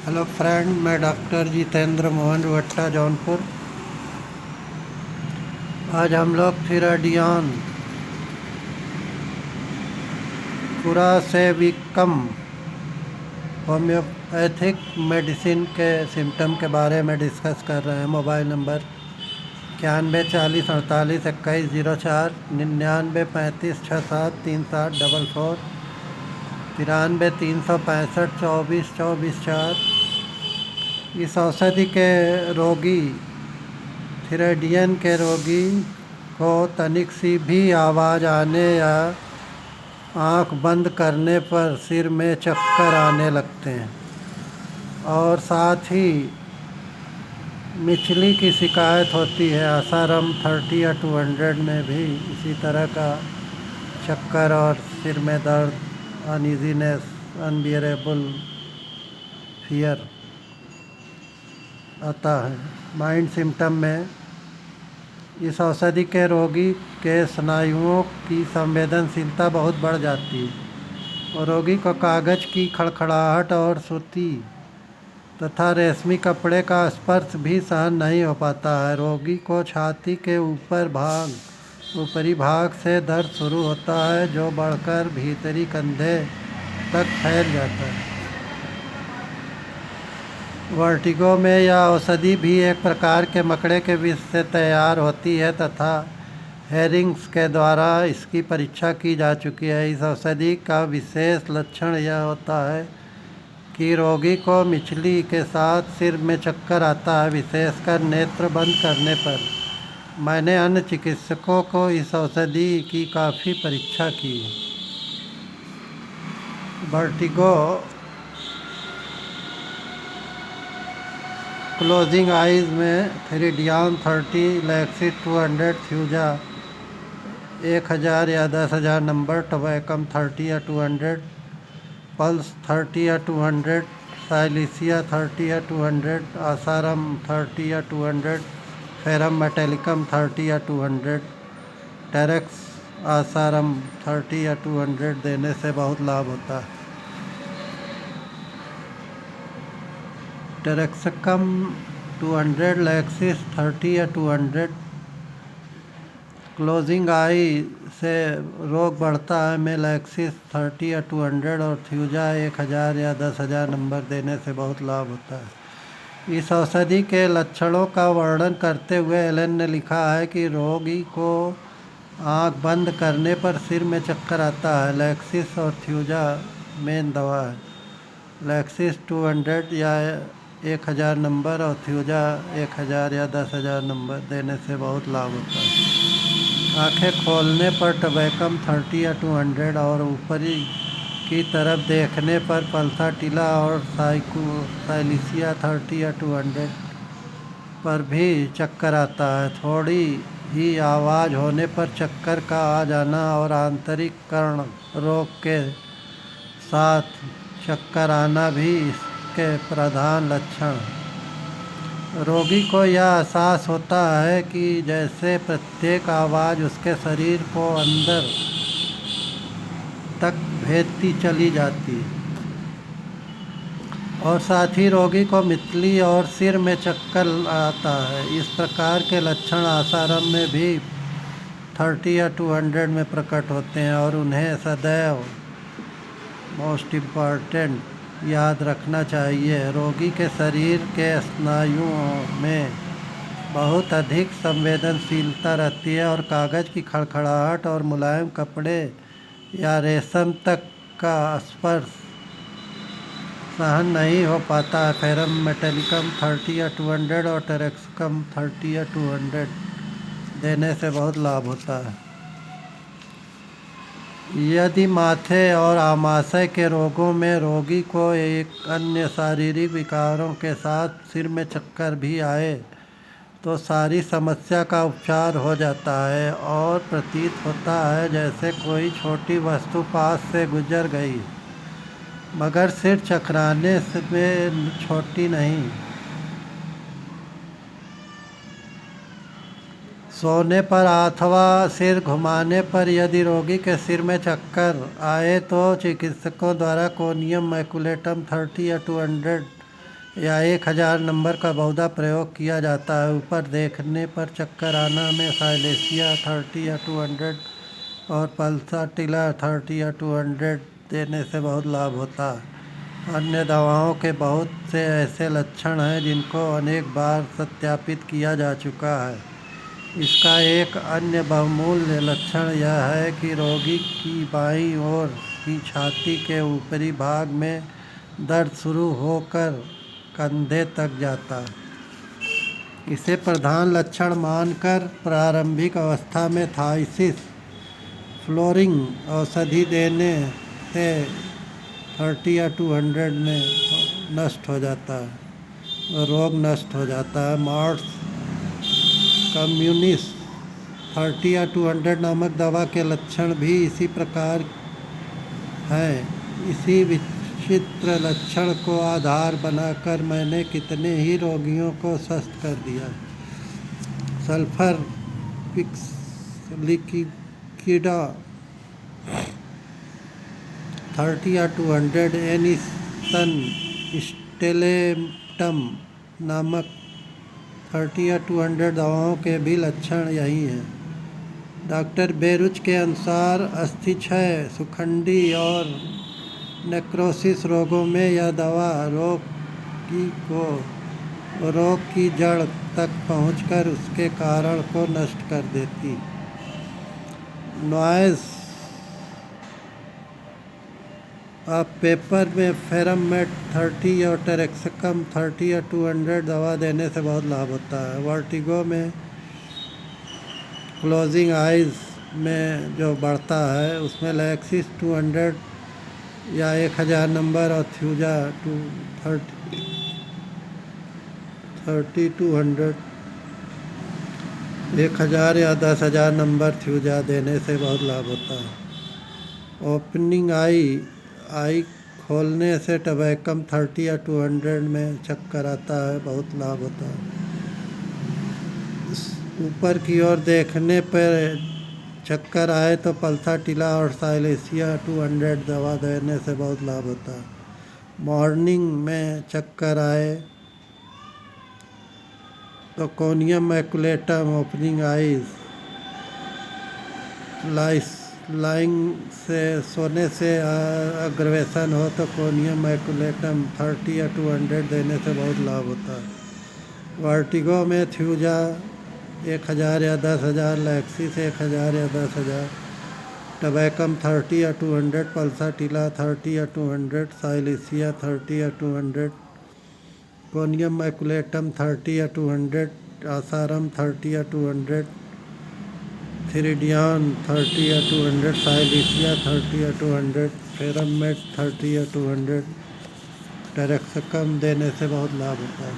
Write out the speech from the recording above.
Hello friend, मैं doctor Jitendra Mohan रुहट्टा Jaunpur. आज हम लोग थिराडियन फुरासेविकम होम्योपैथिक मेडिसिन के सिम्टम के बारे में डिस्कस कर रहे हैं। Mobile number 91 48 48 21 04, 99 35 67 37 44, 93 365 24 24 4। इस औषधि के रोगी थिराइडियन के रोगी को तनिक सी भी आवाज़ आने या आँख बंद करने पर सिर में चक्कर आने लगते हैं और साथ ही मिचली की शिकायत होती है। आसाराम 30 या 200 में भी इसी तरह का चक्कर और सिर में दर्द, अनईजीनेस, अनबियरेबल फियर आता है। माइंड सिम्टम में इस औषधि के रोगी के स्नायुओं की संवेदनशीलता बहुत बढ़ जाती है और रोगी को कागज़ की खड़खड़ाहट और सूती तथा रेशमी कपड़े का स्पर्श भी सहन नहीं हो पाता है। रोगी को छाती के ऊपरी भाग से दर्द शुरू होता है जो बढ़कर भीतरी कंधे तक फैल जाता है। वर्टिगो में यह औषधि भी एक प्रकार के मकड़े के विष से तैयार होती है तथा हेरिंग्स के द्वारा इसकी परीक्षा की जा चुकी है। इस औषधि का विशेष लक्षण यह होता है कि रोगी को मिचली के साथ सिर में चक्कर आता है, विशेषकर नेत्र बंद करने पर। मैंने अन्य चिकित्सकों को इस औषधि की काफ़ी परीक्षा की। वर्टिगो क्लोजिंग आइज में थिराडियन 30, लैक्सिस 200, थ्यूजा 1000 या 10,000 नंबर, टोबैकम 30 या 200, पल्स 30 या 200, साइलिसिया 30 या 200, आसारम 30 या 200, फेरम मेटेलिकम 30 या 200, टेरेक्स आसारम 30 या 200 देने से बहुत लाभ होता है। टेरेक्सकम 200, लैक्सिस 30 या 200। क्लोजिंग आई से रोग बढ़ता है में लैक्सिस 30 या 200 और थ्यूजा 1000 या 10,000 नंबर देने से बहुत लाभ होता है। इस औषधि के लक्षणों का वर्णन करते हुए एलन ने लिखा है कि रोगी को आँख बंद करने पर सिर में चक्कर आता है। लैक्सिस और थ्यूजा मेन दवा है। लैक्सिस 200 या 1000 नंबर और थ्यूजा 1000 या 10,000 नंबर देने से बहुत लाभ होता है। आँखें खोलने पर टोबैकम 30 या 200 और ऊपरी की तरफ देखने पर पल्साटिला और साइलिसिया 30 या 200 पर भी चक्कर आता है। थोड़ी ही आवाज़ होने पर चक्कर का आ जाना और आंतरिक कर्ण रोग के साथ चक्कर आना भी इसके प्रधान लक्षण। रोगी को यह एहसास होता है कि जैसे प्रत्येक आवाज़ उसके शरीर को अंदर तक भेदती चली जाती है और साथ ही रोगी को मितली और सिर में चक्कर आता है। इस प्रकार के लक्षण आसाराम में भी 30 या 200 में प्रकट होते हैं और उन्हें सदैव मोस्ट इम्पॉर्टेंट याद रखना चाहिए। रोगी के शरीर के स्नायुओं में बहुत अधिक संवेदनशीलता रहती है और कागज़ की खड़खड़ाहट और मुलायम कपड़े या रेशम तक का स्पर्श सहन नहीं हो पाता है। फेरम मेटेलिकम 30 या 200 और टेरेक्सकम 30 या 200 देने से बहुत लाभ होता है। यदि माथे और आमाशय के रोगों में रोगी को एक अन्य शारीरिक विकारों के साथ सिर में चक्कर भी आए तो सारी समस्या का उपचार हो जाता है और प्रतीत होता है जैसे कोई छोटी वस्तु पास से गुजर गई, मगर सिर चकराने में छोटी नहीं। सोने पर अथवा सिर घुमाने पर यदि रोगी के सिर में चक्कर आए तो चिकित्सकों द्वारा कोनियम मैकुलेटम 30 या 200 या 1000 नंबर का बहुधा प्रयोग किया जाता है। ऊपर देखने पर चक्कर आना में साइलेसिया 30 या 200 और पल्साटिला 30 या 200 देने से बहुत लाभ होता है। अन्य दवाओं के बहुत से ऐसे लक्षण हैं जिनको अनेक बार सत्यापित किया जा चुका है। इसका एक अन्य बहुमूल्य लक्षण यह है कि रोगी की बाईं ओर की छाती के ऊपरी भाग में दर्द शुरू होकर कंधे तक जाता है। इसे प्रधान लक्षण मानकर प्रारंभिक अवस्था में थाइसिस फ्लोरिंग औषधि देने से 30 या 200 में नष्ट हो जाता है, रोग नष्ट हो जाता है। मार्स कम्युनिस 30 या 200 नामक दवा के लक्षण भी इसी प्रकार हैं। इसी विचित्र लक्षण को आधार बनाकर मैंने कितने ही रोगियों को स्वस्थ कर दिया। सल्फर लिक्विडा 30 या 200, एनिसन स्टेलेटम नामक 30 या 200 दवाओं के भी लक्षण यही हैं। डॉक्टर बेरुच के अनुसार अस्थिक्षय, सुखंडी और नेक्रोसिस रोगों में यह दवा रोगी को रोग की जड़ तक पहुंचकर उसके कारण को नष्ट कर देती। नॉइस पेपर में फेरमेट 30 और टेरेक्सकम 30 या 200 दवा देने से बहुत लाभ होता है। वर्टिगो में क्लोजिंग आइज में जो बढ़ता है उसमें लैक्सिस 200 या 1000 नंबर और थ्यूजा 200 1000 या 10,000 नंबर थ्यूजा देने से बहुत लाभ होता है। ओपनिंग आई खोलने से टबैकम 30 या 200 में चक्कर आता है, बहुत लाभ होता है। ऊपर की ओर देखने पर चक्कर आए तो पल्साटिला और साइलेसिया 200 दवा देने से बहुत लाभ होता है। मॉर्निंग में चक्कर आए तो conium maculatum, opening eyes, lying से सोने से अग्रवेशन हो तो कोनियम मैकुलेटम 30 या 200 देने से बहुत लाभ होता है। वर्टिगो में थ्यूजा 1000 या 10,000, लैक्सिस 1000 या 10,000, टबैकम 30 या 200, पल्साटिला 30 या 200, साइलेसिया 30 या 200, कोनियम मैकुलेटम 30 या 200, आसारम 30 या 200, थिरिडियन 30 या 200, साइलेसिया 30 या 200, फेरमेट 30 या 200, टेरेक्सकम देने से बहुत लाभ होता है।